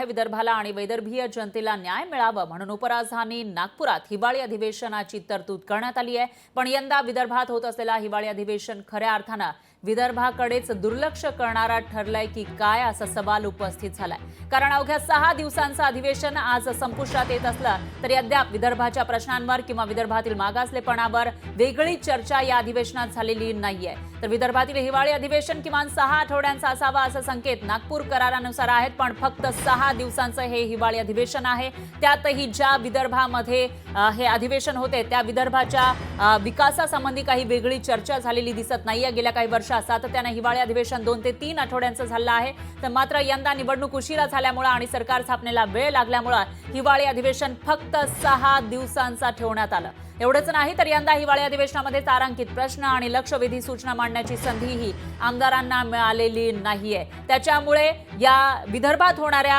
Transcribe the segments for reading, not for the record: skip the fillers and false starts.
आहे विदर्भाला आणि वैदर्भीय जनतेला न्याय मिळावा म्हणून उपराजधानी नागपुरात हिवाळी अधिवेशनाची तरतूद करण्यात आली आहे। पण यंदा विदर्भात होत असलेला हिवाळी अधिवेशन खऱ्या अर्थाने विदर्भाकडेच दुर्लक्ष करणारा ठरलाय की काय असा सवाल उपस्थित झालाय। कारण अवघ्या 6 दिवसांचं अधिवेशन आज संपुष्टात येत असलं तरी अद्याप विदर्भाच्या प्रश्नांवर किंवा विदर्भातील मागासलेपणावर वेगळी चर्चा या अधिवेशनात झालेली नाहीये। तर विदर्भातील हिवाळी अधिवेशन किमान 6 आठवड्यांचा असावा असा संकेत नागपूर करारानुसार आहेत। पण फक्त 6 दिवसांचं हे हिवाळी अधिवेशन आहे। त्यातही ज्या विदर्भामध्ये हे अधिवेशन होते त्या विदर्भाच्या विकासासंबंधी काही वेगळी चर्चा झालेली दिसत नाहीये। गेल्या काही वर्षात सातत्याने हिवाळी अधिवेशन 2 ते 3 आठवड्यांचं झालं आहे। तर मात्र यंदा निवडणूक उशिरा झाल्यामुळे आणि सरकार स्थापनेला वेळ लागल्यामुळे हिवाळी अधिवेशन फक्त 6 दिवसांचा ठेवण्यात आलं। एवढंच नाही तर यंदा हिवाळी अधिवेशनामध्ये तारांकित प्रश्न आणि लक्षवेधी सूचना मांडण्याची संधीही आमदारांना मिळालेली नाहीये। त्याच्यामुळे या विदर्भात होणाऱ्या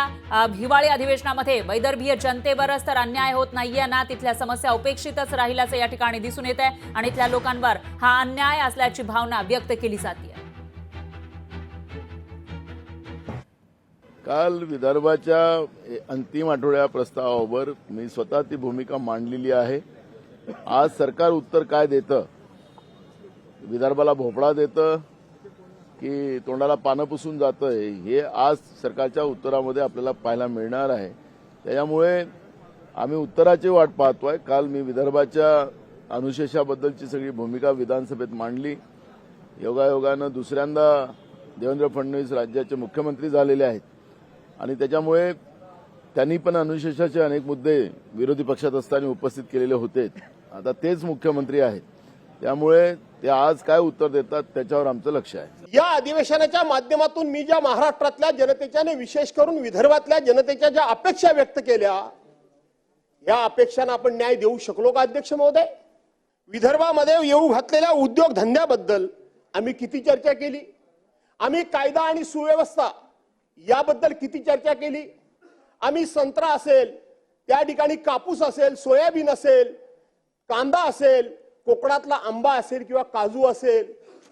हिवाळी अधिवेशनामध्ये वैदर्भीय जनतेवरच तर अन्याय होत नाहीये ना, तिथल्या समस्या उपेक्षितच राहिल्याचं या ठिकाणी दिसून येत आहे आणि इथल्या लोकांवर हा अन्याय असल्याची भावना व्यक्त केली जाते। काल विदर्भाच्या अंतिम आठवड्या प्रस्तावावर मी स्वतः ती भूमिका मांडलेली आहे। आज सरकार उत्तर काय देतं, विदर्भाला भोपळा देतं की तोंडाला पानं पुसून जातंय, हे आज सरकारच्या उत्तरामध्ये आपल्याला पाहायला मिळणार आहे। त्यामुळे आम्ही उत्तराची वाट पाहतोय। काल मी विदर्भाच्या अनुशेषाबद्दलची सगळी भूमिका विधानसभेत मांडली। योगायोगानं दुसऱ्यांदा देवेंद्र फडणवीस राज्याचे मुख्यमंत्री झालेले आहेत आणि त्याच्यामुळे त्यांनी पण अनुशेषाचे अनेक मुद्दे विरोधी पक्षात असताना उपस्थित केलेले होते। आता तेच मुख्यमंत्री आहेत, त्यामुळे ते आज काय उत्तर देतात त्याच्यावर आमचं लक्ष आहे। या अधिवेशनाच्या माध्यमातून मी ज्या महाराष्ट्रातल्या जनतेच्या आणि विशेष करून विदर्भातल्या जनतेच्या ज्या अपेक्षा व्यक्त केल्या, या अपेक्षांना आपण न्याय देऊ शकलो का अध्यक्ष महोदय? विदर्भामध्ये येऊ घातलेल्या उद्योगधंद्याबद्दल आम्ही किती चर्चा केली? आम्ही कायदा आणि सुव्यवस्था याबद्दल किती चर्चा केली? आम्ही संत्रा असेल, त्या ठिकाणी कापूस असेल, सोयाबीन असेल, कांदा असेल, कोकणातला आंबा असेल किंवा काजू असेल,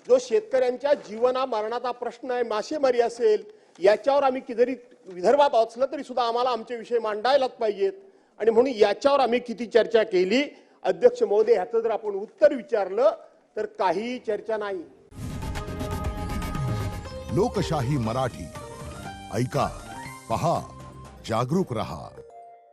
जो शेतकऱ्यांच्या जीवना मरणाचा प्रश्न आहे, मासेमारी असेल, याच्यावर आम्ही जरी विदर्भात असलं तरी सुद्धा आम्हाला आमचे विषय मांडायलाच पाहिजेत आणि म्हणून याच्यावर आम्ही किती चर्चा केली अध्यक्ष महोदय, ह्याचं जर आपण उत्तर विचारलं तर काहीही चर्चा नाही। लोकशाही मराठी ऐका, पहा, जागरूक रहा।